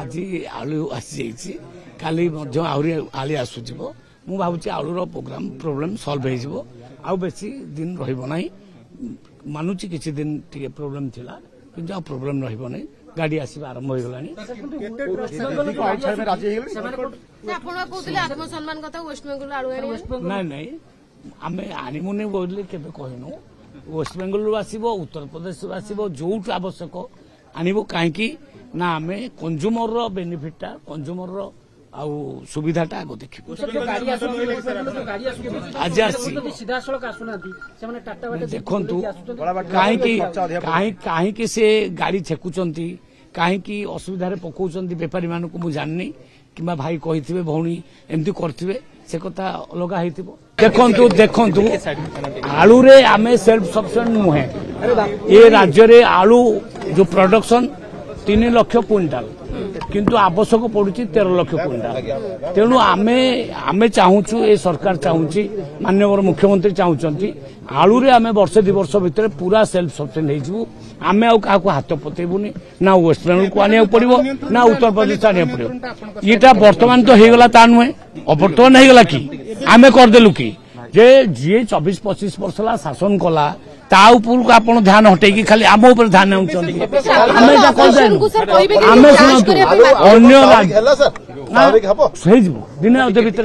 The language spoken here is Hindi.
आज आलू आसी काली आली आसुव मु भावुँ आलूर प्रोग्राम प्रोब्लेम सल्व हो आउ बेसी दिन रहा मानुची किसी दिन टे प्रोब्लेम थिला किंतु आ प्रोब्लेम रहिबो नै गाड़ी आसीबा आरंभ हो गलानी आत्मसम्मान कथा वेस्ट बेंगल नहीं नहीं आमे आनिमुने बोलले केबे कहनु वेस्ट बेंगल रु आसीबो उत्तर प्रदेश रु आसीबो जोट आवश्यक आनिबो काहेकि ना आमे कंज्यूमर रो बेनिफिट कंज्यूमर रो आउ सुविधाटा आगो देखिबो आज देखंतु काहेकि से गाड़ी छेकुचंती काहेकि असुविधा रे पकाउचंती व्यापारी मानकु मु जाननी किबा भाई कहिथिबे भौणी एमती करथिबे से कथा अलग हेतिबो देखंतु आलू रे आमे सेल्फ सफिशिएंट नुहे ए राज्य रे आलू जो प्रोडक्शन 3 लाख क्विंटाल किंतु आवश्यक पड़ुची 13 लाख क्विंटाल तेणु आमे चाहूचु ए सरकार चाहूची माननीय मुख्यमंत्री चाहूचंती आलू रे आमे वर्ष 2 वर्ष भितर पूरा सेल्फ सफिशिएंट हेजिबु आमे आ काको हाथ पतेबुनी ना वेस्ट बेंगल को आनिया पड़िबो ना उत्तर प्रदेश आनिया पड़िबो एटा वर्तमान तो हेगला ता नुहे अवर्तमान हेगला कि आमे कर देलु कि जे जी 24-25 वर्ष ला शासन कला ता ऊपर को आपण ध्यान हटेकी खाली आम ऊपर ध्यान नउचंती आमे जा कर देनु आमे सुनतु अन्य राज्य सही दिन अधे भितर